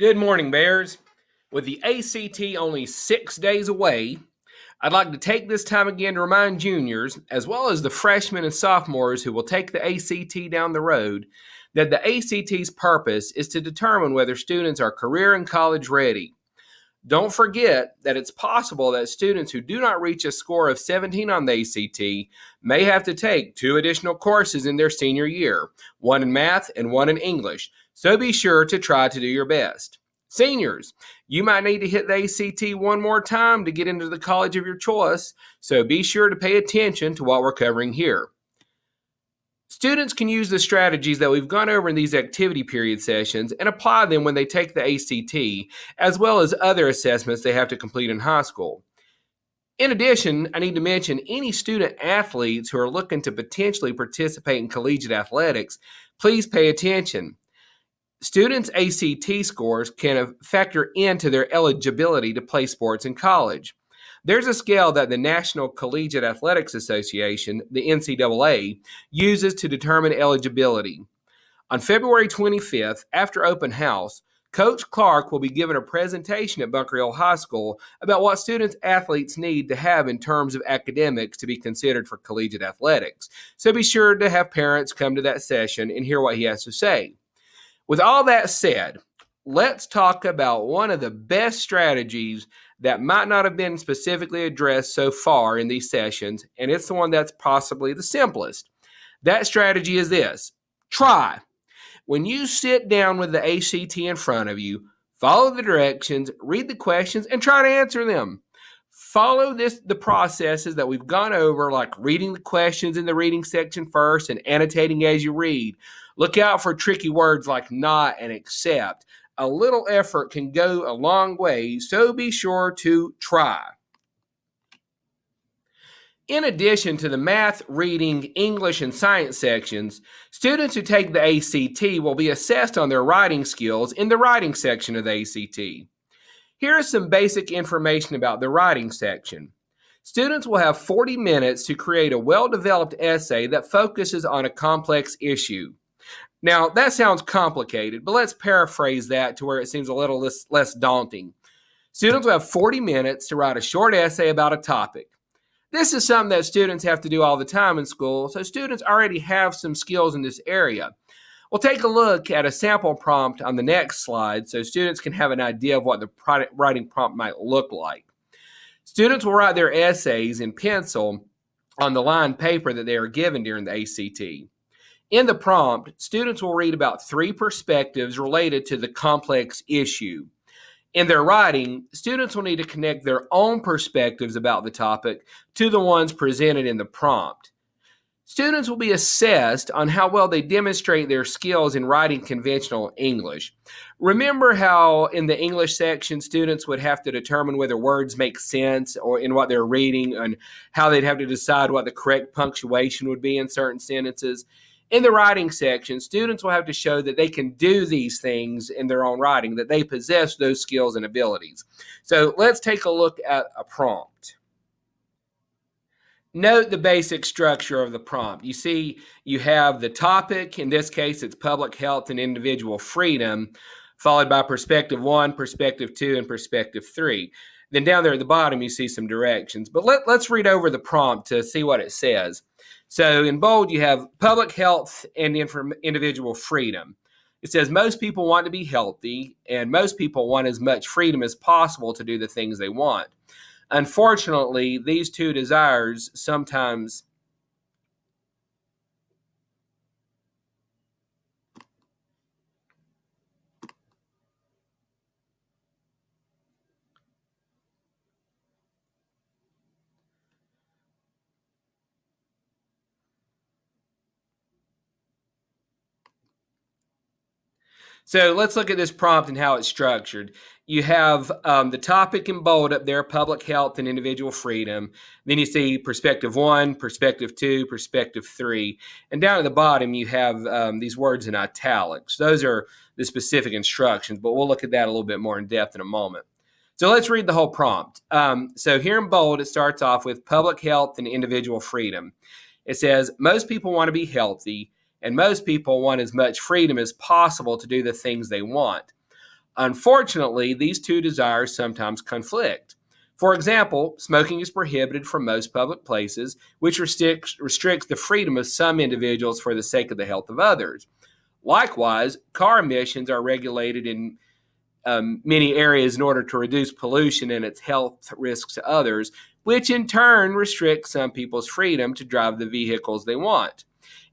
Good morning, Bears. With the ACT only 6 days away, I'd like to take this time again to remind juniors, as well as the freshmen and sophomores who will take the ACT down the road, that the ACT's purpose is to determine whether students are career and college ready. Don't forget that it's possible that students who do not reach a score of 17 on the ACT may have to take 2 additional courses in their senior year, one in math and one in English, so be sure to try to do your best. Seniors, you might need to hit the ACT one more time to get into the college of your choice, so be sure to pay attention to what we're covering here. Students can use the strategies that we've gone over in these activity period sessions and apply them when they take the ACT, as well as other assessments they have to complete in high school. In addition, I need to mention any student athletes who are looking to potentially participate in collegiate athletics, please pay attention. Students' ACT scores can factor into their eligibility to play sports in college. There's a scale that the National Collegiate Athletics Association, the NCAA, uses to determine eligibility. On February 25th, after open house, Coach Clark will be giving a presentation at Bunker Hill High School about what students athletes need to have in terms of academics to be considered for collegiate athletics. So be sure to have parents come to that session and hear what he has to say. With all that said, let's talk about one of the best strategies that might not have been specifically addressed so far in these sessions, and it's the one that's possibly the simplest. That strategy is this: try. When you sit down with the ACT in front of you, follow the directions, read the questions, and try to answer them. Follow the processes that we've gone over, like reading the questions in the reading section first and annotating as you read. Look out for tricky words like not and except. A little effort can go a long way, so be sure to try. In addition to the math, reading, English, and science sections, students who take the ACT will be assessed on their writing skills in the writing section of the ACT. Here is some basic information about the writing section. Students will have 40 minutes to create a well-developed essay that focuses on a complex issue. Now, that sounds complicated, but let's paraphrase that to where it seems a little less daunting. Students will have 40 minutes to write a short essay about a topic. This is something that students have to do all the time in school, so students already have some skills in this area. We'll take a look at a sample prompt on the next slide so students can have an idea of what the writing prompt might look like. Students will write their essays in pencil on the lined paper that they are given during the ACT. In the prompt, students will read about 3 perspectives related to the complex issue. In their writing, students will need to connect their own perspectives about the topic to the ones presented in the prompt. Students will be assessed on how well they demonstrate their skills in writing conventional English. Remember how in the English section, students would have to determine whether words make sense or in what they're reading and how they'd have to decide what the correct punctuation would be in certain sentences. In the writing section, students will have to show that they can do these things in their own writing, that they possess those skills and abilities. So let's take a look at a prompt. Note the basic structure of the prompt. You see, you have the topic. In this case, it's public health and individual freedom, followed by perspective 1, perspective 2, and perspective 3. Then down there at the bottom, you see some directions. But let's read over the prompt to see what it says. So in bold, you have public health and individual freedom. It says most people want to be healthy, and most people want as much freedom as possible to do the things they want. Unfortunately, these two desires sometimes So let's look at this prompt and how it's structured. You have the topic in bold up there, public health and individual freedom. Then you see perspective 1, perspective 2, perspective 3. And down at the bottom, you have these words in italics. Those are the specific instructions, but we'll look at that a little bit more in depth in a moment. So let's read the whole prompt. So here in bold, it starts off with public health and individual freedom. It says, most people want to be healthy, and most people want as much freedom as possible to do the things they want. Unfortunately, these two desires sometimes conflict. For example, smoking is prohibited from most public places, which restricts the freedom of some individuals for the sake of the health of others. Likewise, car emissions are regulated in many areas in order to reduce pollution and its health risks to others, which in turn restricts some people's freedom to drive the vehicles they want.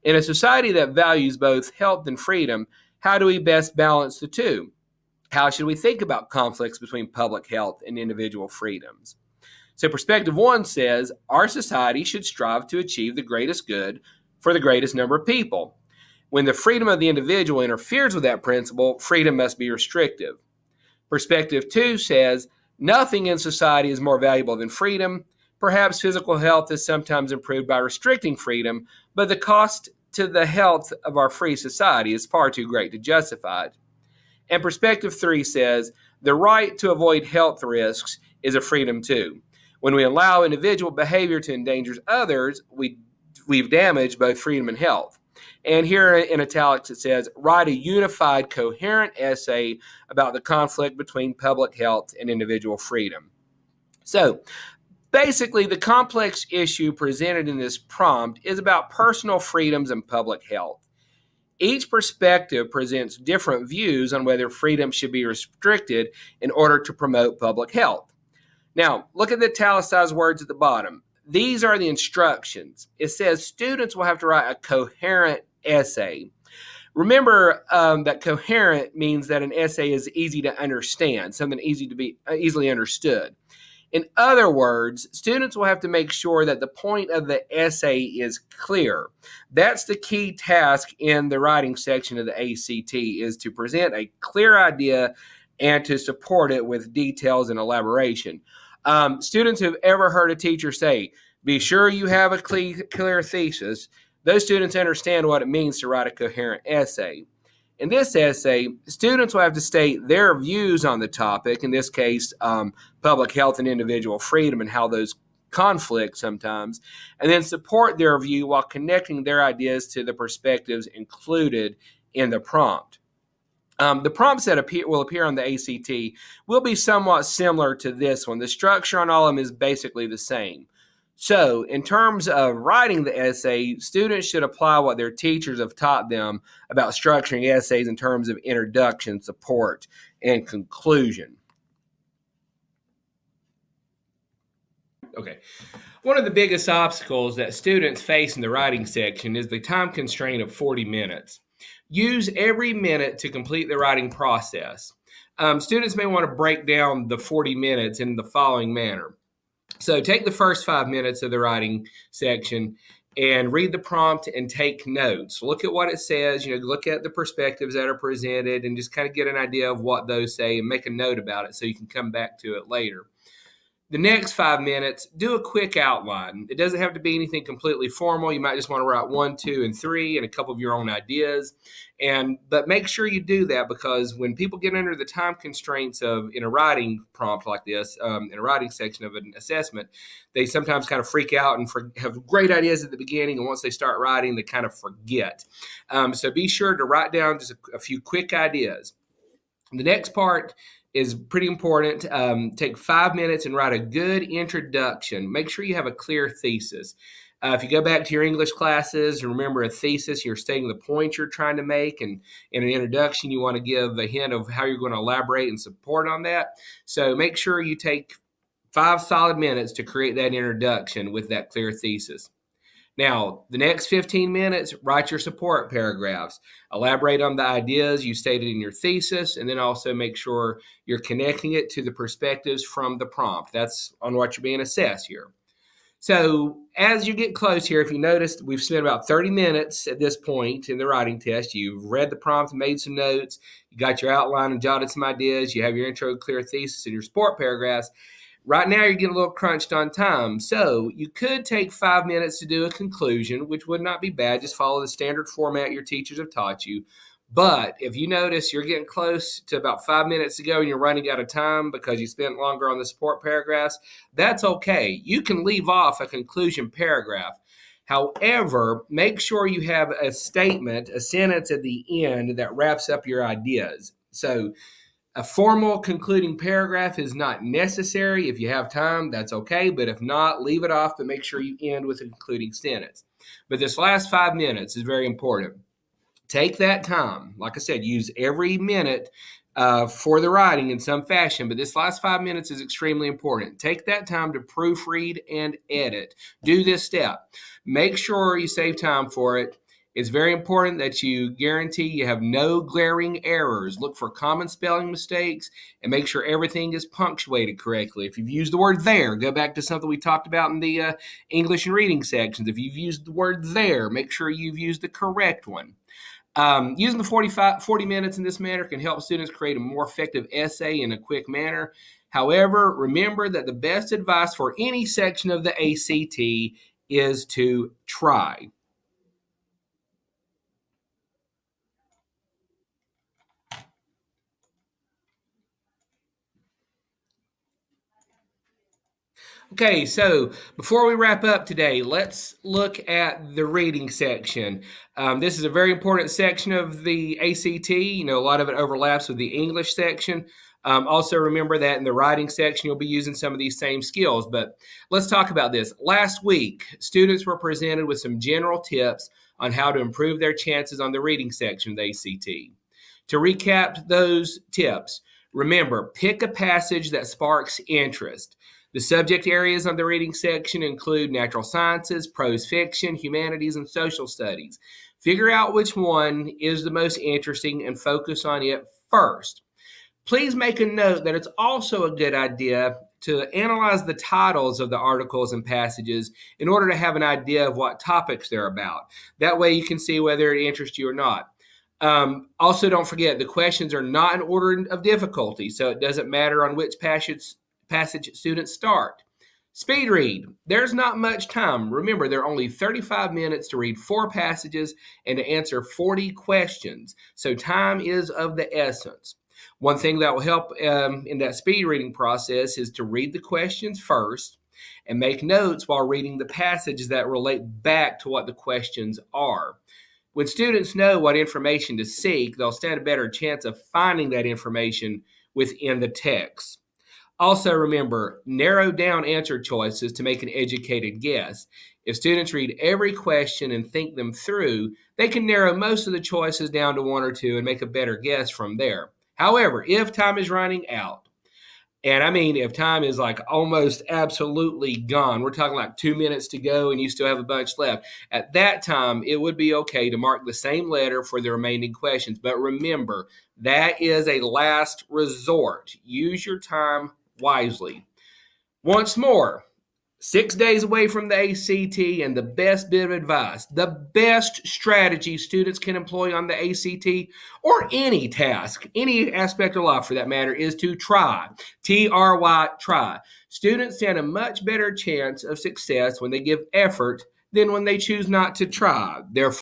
In a society that values both health and freedom, how do we best balance the two? How should we think about conflicts between public health and individual freedoms? So, perspective one says our society should strive to achieve the greatest good for the greatest number of people. When the freedom of the individual interferes with that principle, freedom must be restrictive. Perspective two says nothing in society is more valuable than freedom. Perhaps physical health is sometimes improved by restricting freedom, but the cost to the health of our free society is far too great to justify it. And perspective three says the right to avoid health risks is a freedom too. When we allow individual behavior to endanger others, we've damaged both freedom and health. And here in italics it says, write a unified, coherent essay about the conflict between public health and individual freedom. So basically, the complex issue presented in this prompt is about personal freedoms and public health. Each perspective presents different views on whether freedom should be restricted in order to promote public health. Now, look at the italicized words at the bottom. These are the instructions. It says students will have to write a coherent essay. Remember that coherent means that an essay is easy to understand, something easy to be easily understood. In other words, students will have to make sure that the point of the essay is clear. That's the key task in the writing section of the ACT, is to present a clear idea and to support it with details and elaboration. Students who've ever heard a teacher say, be sure you have a clear thesis, those students understand what it means to write a coherent essay. In this essay, students will have to state their views on the topic, in this case, public health and individual freedom and how those conflict sometimes, and then support their view while connecting their ideas to the perspectives included in the prompt. The prompts that will appear on the ACT will be somewhat similar to this one. The structure on all of them is basically the same. So, in terms of writing the essay, students should apply what their teachers have taught them about structuring essays in terms of introduction, support, and conclusion. Okay. One of the biggest obstacles that students face in the writing section is the time constraint of 40 minutes. Use every minute to complete the writing process. Students may want to break down the 40 minutes in the following manner. So take the first 5 minutes of the writing section and read the prompt and take notes. Look at what it says, look at the perspectives that are presented and just kind of get an idea of what those say and make a note about it so you can come back to it later. The next 5 minutes, do a quick outline. It doesn't have to be anything completely formal. You might just want to write 1, 2, and 3 and a couple of your own ideas. But make sure you do that, because when people get under the time constraints in a writing prompt like this, in a writing section of an assessment, they sometimes kind of freak out and have great ideas at the beginning, and once they start writing, they kind of forget. So be sure to write down just a few quick ideas. The next part is pretty important. Take 5 minutes and write a good introduction. Make sure you have a clear thesis. If you go back to your English classes, remember a thesis, you're stating the point you're trying to make, and in an introduction, you want to give a hint of how you're going to elaborate and support on that. So make sure you take 5 solid minutes to create that introduction with that clear thesis. Now, the next 15 minutes, write your support paragraphs. Elaborate on the ideas you stated in your thesis, and then also make sure you're connecting it to the perspectives from the prompt. That's on what you're being assessed here. So as you get close here, if you noticed, we've spent about 30 minutes at this point in the writing test. You've read the prompt, made some notes, you got your outline and jotted some ideas, you have your intro, clear thesis, and your support paragraphs. Right now, you're getting a little crunched on time, so you could take 5 minutes to do a conclusion, which would not be bad. Just follow the standard format your teachers have taught you. But if you notice you're getting close to about 5 minutes to go and you're running out of time because you spent longer on the support paragraphs, that's okay. You can leave off a conclusion paragraph. However, make sure you have a statement, a sentence at the end that wraps up your ideas. So A formal concluding paragraph is not necessary. If you have time, that's okay. But if not, leave it off, but make sure you end with a concluding sentence. But this last 5 minutes is very important. Take that time. Like I said, use every minute for the writing in some fashion, but this last 5 minutes is extremely important. Take that time to proofread and edit. Do this step. Make sure you save time for it. It's very important that you guarantee you have no glaring errors. Look for common spelling mistakes and make sure everything is punctuated correctly. If you've used the word there, go back to something we talked about in the English and reading sections. If you've used the word there, make sure you've used the correct one. Using the 40 minutes in this manner can help students create a more effective essay in a quick manner. However, remember that the best advice for any section of the ACT is to try. Okay, so before we wrap up today, let's look at the reading section. This is a very important section of the ACT. You know, a lot of it overlaps with the English section. Also, remember that in the writing section, you'll be using some of these same skills. But let's talk about this. Last week, students were presented with some general tips on how to improve their chances on the reading section of the ACT. To recap those tips, remember, pick a passage that sparks interest. The subject areas on the reading section include natural sciences, prose fiction, humanities, and social studies. Figure out which one is the most interesting and focus on it first. Please make a note that it's also a good idea to analyze the titles of the articles and passages in order to have an idea of what topics they're about. That way you can see whether it interests you or not. Also, don't forget, the questions are not in order of difficulty, so it doesn't matter on which passage students start. Speed read. There's not much time. Remember, there are only 35 minutes to read 4 passages and to answer 40 questions, so time is of the essence. One thing that will help in that speed reading process is to read the questions first and make notes while reading the passages that relate back to what the questions are. When students know what information to seek, they'll stand a better chance of finding that information within the text. Also remember, narrow down answer choices to make an educated guess. If students read every question and think them through, they can narrow most of the choices down to 1 or 2 and make a better guess from there. However, if time is running out, and I mean if time is like almost absolutely gone, we're talking like 2 minutes to go and you still have a bunch left, at that time it would be okay to mark the same letter for the remaining questions. But remember, that is a last resort. Use your time wisely. Once more, 6 days away from the ACT, and the best bit of advice, the best strategy students can employ on the ACT or any task, any aspect of life for that matter, is to try. T-R-Y, try. Students stand a much better chance of success when they give effort than when they choose not to try. Therefore,